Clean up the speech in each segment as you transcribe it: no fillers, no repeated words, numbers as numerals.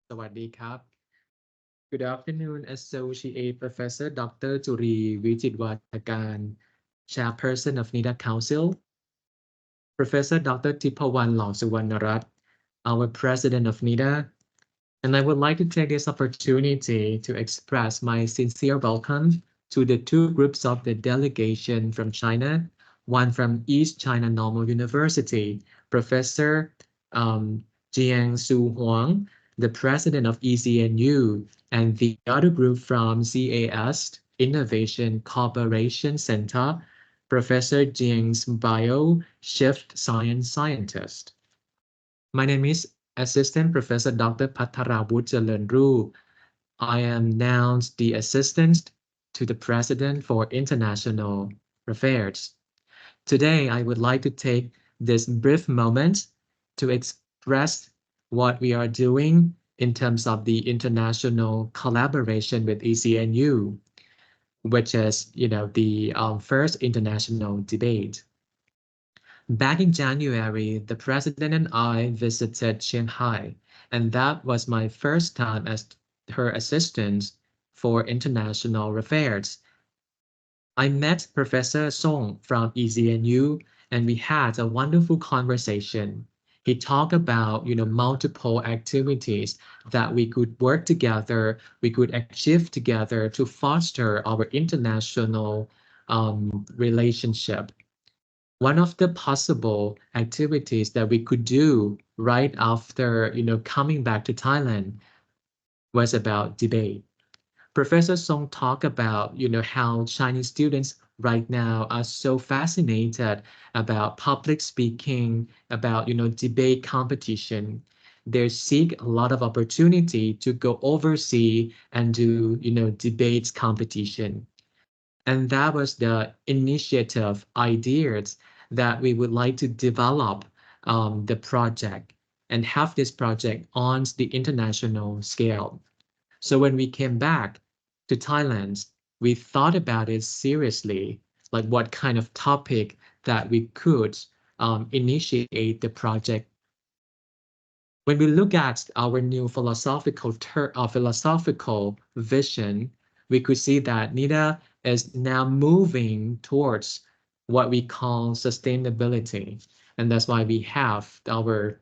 สวัสดีครับ Good afternoon Associate Professor Dr. จุรีวิจิตรวาทการ Chairperson of NIDA Council Professor Dr. Tipawan Longsuwarnarat our President of NIDA and I would like to take this opportunity to express my sincere welcome to the two groups of the delegation from China, one from East China Normal University, Professor Jiang Su Huang, the president of ECNU, and the other group from CAS Innovation Cooperation Center, Professor Jiang's Bio Shift Science Scientist. My name is Assistant Professor Dr. Patharavut Jalernru. I am now the Assistant to the President for International Affairs. Today, I would like to take this brief moment to express what we are doing in terms of the international collaboration with ECNU, which is, the first international debate. Back in January, the president and I visited Shanghai, and that was my first time as her assistant for international affairs. I met Professor Song from ECNU, and we had a wonderful conversation. He talked about, multiple activities that we could work together, we could achieve together to foster our international relationship. One of the possible activities that we could do right after, coming back to Thailand was about debate. Professor Song talked about, how Chinese students right now are so fascinated about public speaking, about, debate competition. They seek a lot of opportunity to go overseas and do, debates competition. And that was the initiative ideas that we would like to develop the project and have this project on the international scale. So when we came back to Thailand, we thought about it seriously, like what kind of topic that we could initiate the project. When we look at our new philosophical vision, we could see that NIDA is now moving towards what we call sustainability. And that's why we have our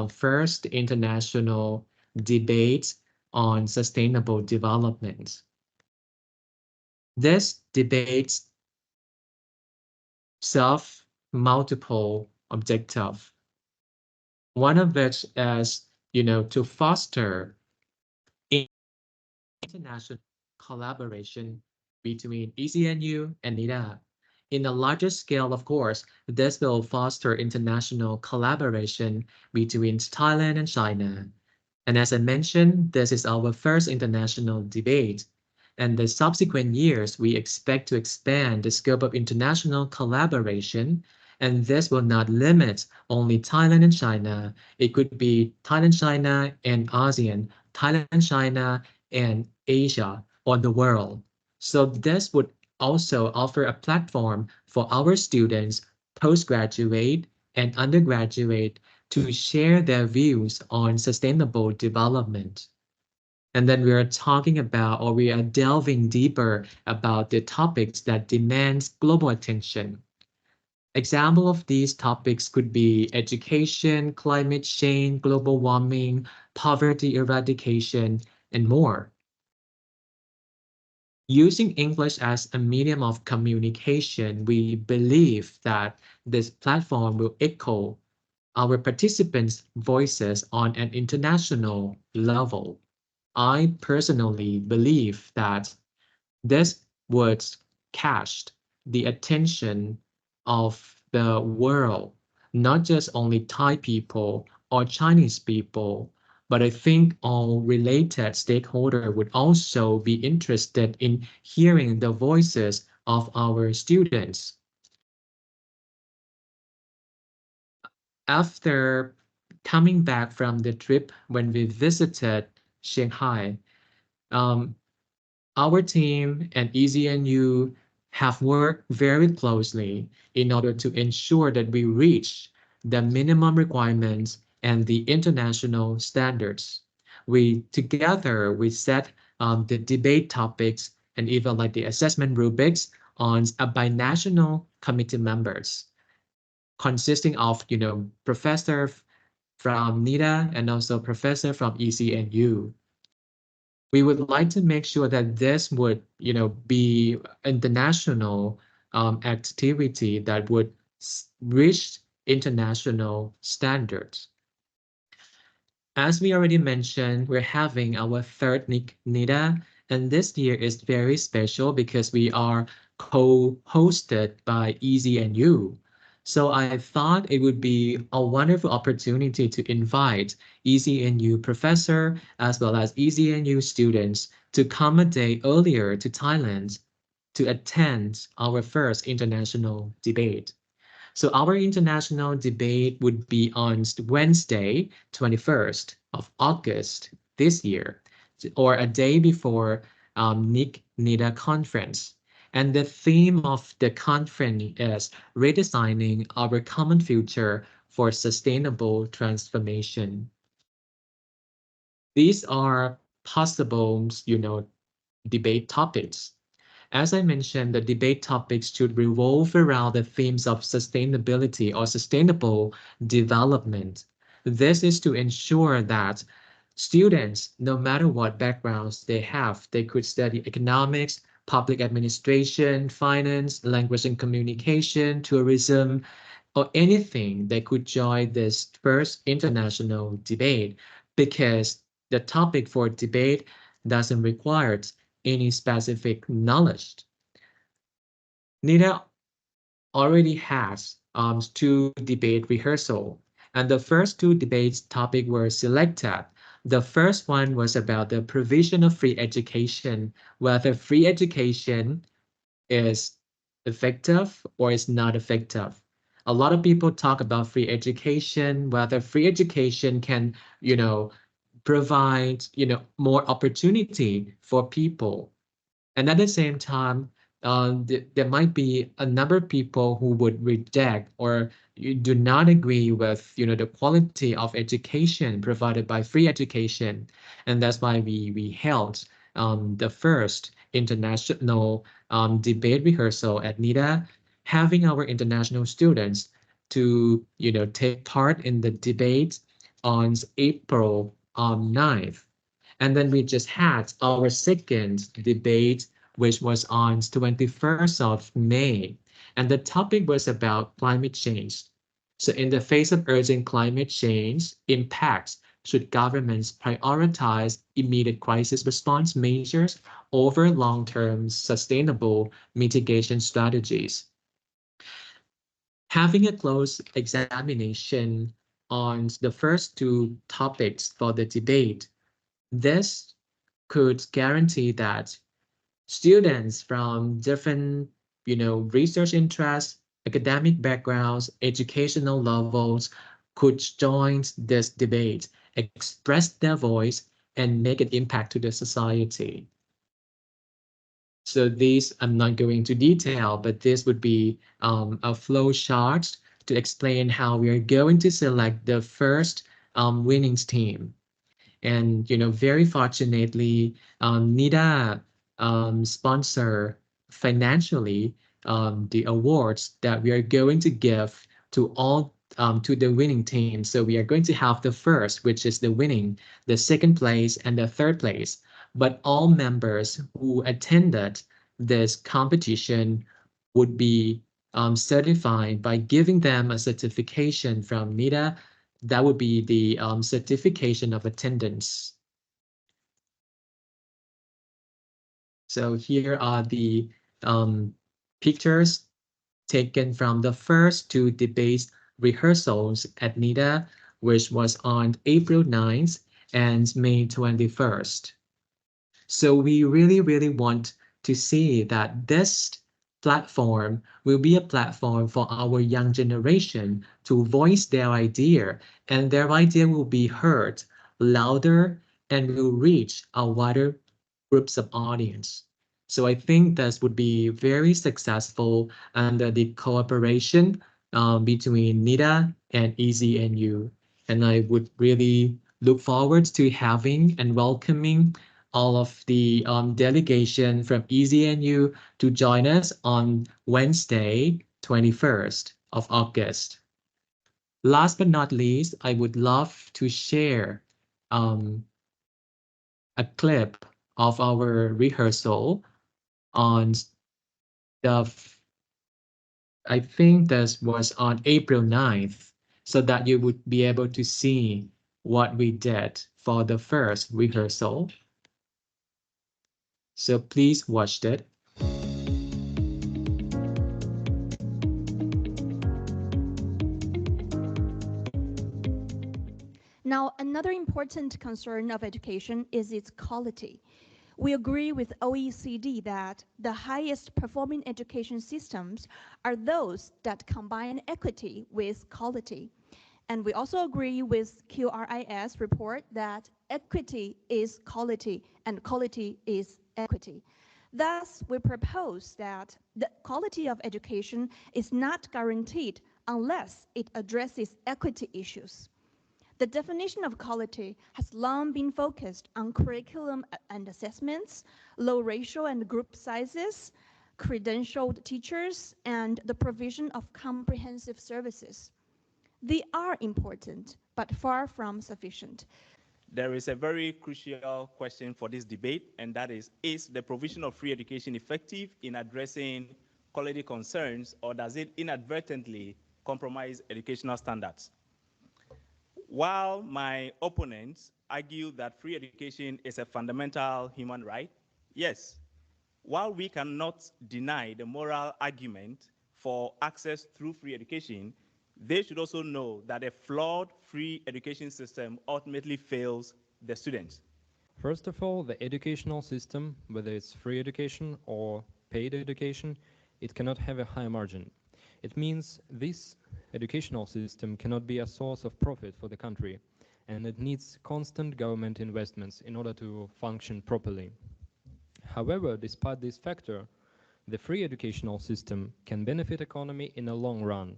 first international debate on sustainable development. This debate serves multiple objectives. One of which is, to foster international collaboration between ECNU and NIDA. In a larger scale, of course, this will foster international collaboration between Thailand and China. And as I mentioned, this is our first international debate. And the subsequent years, we expect to expand the scope of international collaboration. And this will not limit only Thailand and China. It could be Thailand, China, and ASEAN, Thailand, China, and Asia, or the world. So this would also offer a platform for our students, postgraduate and undergraduate, to share their views on sustainable development. And then we are talking about, or we are delving deeper about the topics that demands global attention. Example of these topics could be education, climate change, global warming, poverty eradication, and more. Using English as a medium of communication, we believe that this platform will echo our participants' voices on an international level. I personally believe that this would catch the attention of the world, not just only Thai people or Chinese people, but I think all related stakeholders would also be interested in hearing the voices of our students. After coming back from the trip when we visited Shanghai, our team and ECNU have worked very closely in order to ensure that we reach the minimum requirements and the international standards. we together we set the debate topics and even like the assessment rubrics on a binational committee members consisting of professor from NIDA and also professor from ECNU. We would like to make sure that this would be international activity that would reach international standards. As we already mentioned, we're having our third NIDA, and this year is very special because we are co-hosted by ECNU. So I thought it would be a wonderful opportunity to invite ECNU professor as well as ECNU students to come a day earlier to Thailand to attend our first international debate. So our international debate would be on Wednesday, 21st of August this year, or a day before NIDA conference. And the theme of the conference is redesigning our common future for sustainable transformation. These are possible, debate topics. As I mentioned, the debate topics should revolve around the themes of sustainability or sustainable development. This is to ensure that students, no matter what backgrounds they have, they could study economics, public administration, finance, language and communication, tourism, or anything, they could join this first international debate because the topic for debate doesn't require any specific knowledge. NIDA already has two debate rehearsal, and the first two debates topic were selected. The first one was about the provision of free education, whether free education is effective or is not effective. A lot of people talk about free education, whether free education can, provide, more opportunity for people. And at the same time, there might be a number of people who would reject or you do not agree with, the quality of education provided by free education. And that's why we held the first international debate rehearsal at NIDA, having our international students to, take part in the debate on April 9th. And then we just had our second debate, which was on 21st of May. And the topic was about climate change. So in the face of urgent climate change impacts, should governments prioritize immediate crisis response measures over long-term sustainable mitigation strategies? Having a close examination on the first two topics for the debate, this could guarantee that students from different, research interests, academic backgrounds, educational levels could join this debate, express their voice, and make an impact to the society. So these I'm not going into detail, but this would be a flow chart to explain how we are going to select the first winnings team. And very fortunately, NIDA sponsor financially the awards that we are going to give to all to the winning team. So we are going to have the first, which is the winning, the second place, and the third place. But all members who attended this competition would be certified by giving them a certification from NIDA. That would be the certification of attendance. So here are the pictures taken from the first two debates rehearsals at NIDA, which was on April 9th and May 21st. So we really, really want to see that this platform will be a platform for our young generation to voice their idea, and their idea will be heard louder and will reach a wider groups of audience. So I think this would be very successful under the cooperation between NIDA and ECNU. And I would really Look forward to having and welcoming all of the delegation from ECNU to join us on Wednesday, 21st of August. Last but not least, I would love to share um, a clip of our rehearsal on the, I think this was on April 9th, so that you would be able to see what we did for the first rehearsal. So please watch it. Now, another important concern of education is its quality. We agree with OECD that the highest performing education systems are those that combine equity with quality. And we also agree with QRIS report that equity is quality and quality is equity. Thus, we propose that the quality of education is not guaranteed unless it addresses equity issues. The definition of quality has long been focused on curriculum and assessments, low ratio and group sizes, credentialed teachers, and the provision of comprehensive services. They are important, but far from sufficient. There is a very crucial question for this debate, and that is the provision of free education effective in addressing quality concerns, or does it inadvertently compromise educational standards? While my opponents argue that free education is a fundamental human right, yes, while we cannot deny the moral argument for access through free education, they should also know that a flawed free education system ultimately fails the students. First of all, the educational system, whether it's free education or paid education, it cannot have a high margin. It means this educational system cannot be a source of profit for the country, and it needs constant government investments in order to function properly. However, despite this factor, the free educational system can benefit economy in a long run,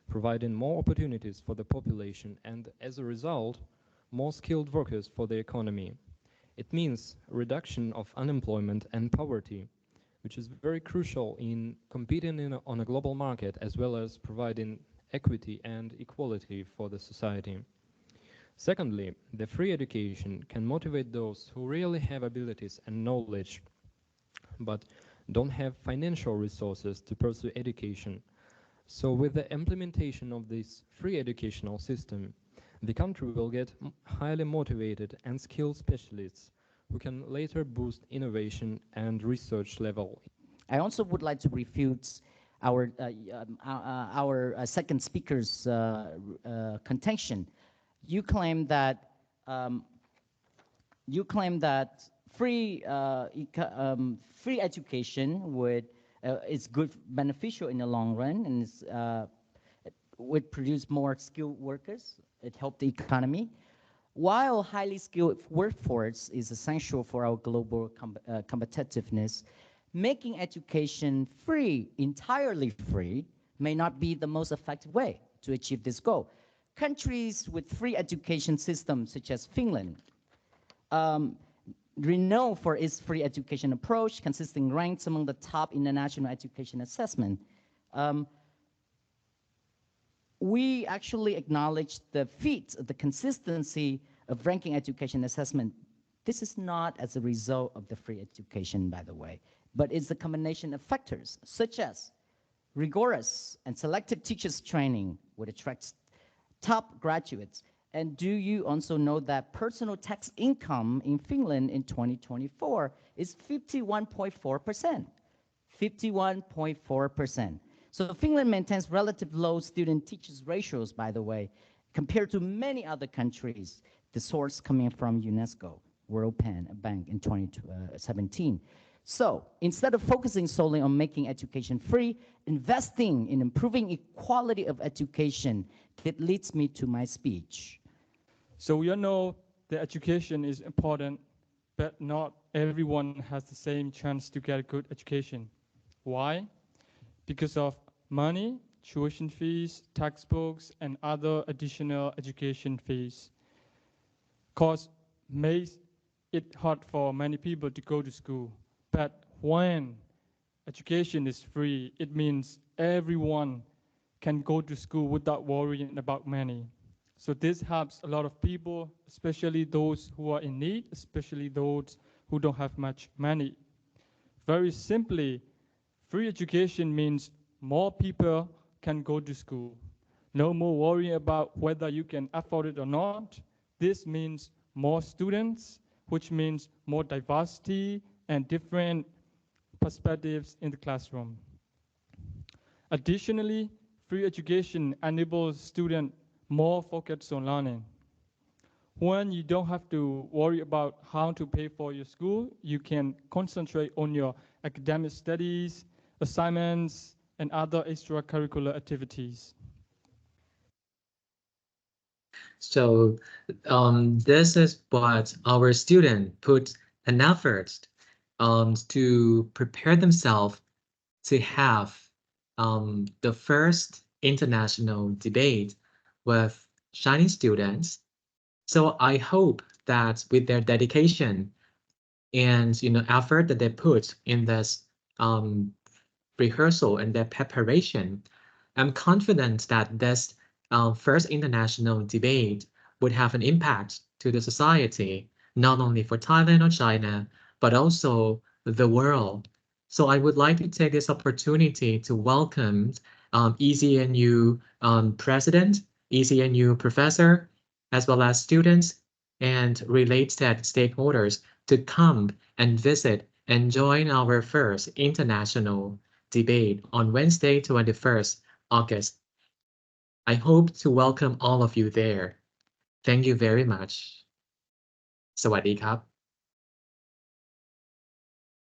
providing more opportunities for the population and, as a result, more skilled workers for the economy. It means reduction of unemployment and poverty, which is very crucial in competing on a global market, as well as providing equity and equality for the society. Secondly, the free education can motivate those who really have abilities and knowledge, but don't have financial resources to pursue education. So with the implementation of this free educational system, the country will get highly motivated and skilled specialists who can later boost innovation and research level. I also would like to refute our second speaker's contention. You claim that free free education is good, beneficial in the long run, and would produce more skilled workers. It helped the economy. While highly skilled workforce is essential for our global competitiveness, making education free, entirely free, may not be the most effective way to achieve this goal. Countries with free education systems, such as Finland, renowned for its free education approach, consisting ranks among the top international education assessment. We actually acknowledge the feat of the consistency of ranking education assessment. This is not as a result of the free education, by the way, but it's a combination of factors, such as rigorous and selective teachers training, which attracts top graduates. And do you also know that personal tax income in Finland in 2024 is 51.4%? 51.4%. So Finland maintains relative low student-teachers ratios, by the way, compared to many other countries. The source coming from UNESCO, World Bank in 2017. So instead of focusing solely on making education free, investing in improving equality of education, that leads me to my speech. So we all know that education is important, but not everyone has the same chance to get a good education. Why? Because of money, tuition fees, textbooks, and other additional education fees. course makes it hard for many people to go to school. But when education is free, it means everyone can go to school without worrying about money. So this helps a lot of people, especially those who are in need, especially those who don't have much money. Very simply, free education means more people can go to school. No more worrying about whether you can afford it or not. This means more students, which means more diversity and different perspectives in the classroom. Additionally, free education enables students more focus on learning. When you don't have to worry about how to pay for your school, you can concentrate on your academic studies, assignments, and other extracurricular activities. So this is what our student put an effort to prepare themselves to have the first international debate with Chinese students. So I hope that with their dedication and effort that they put in this rehearsal and their preparation, I'm confident that this first international debate would have an impact to the society, not only for Thailand or China, but also the world. So I would like to take this opportunity to welcome ECNU president, ECNU professor, as well as students and related stakeholders to come and visit and join our first international debate on Wednesday, 21st August. I hope to welcome all of you there. Thank you very much. สวัสดีครับ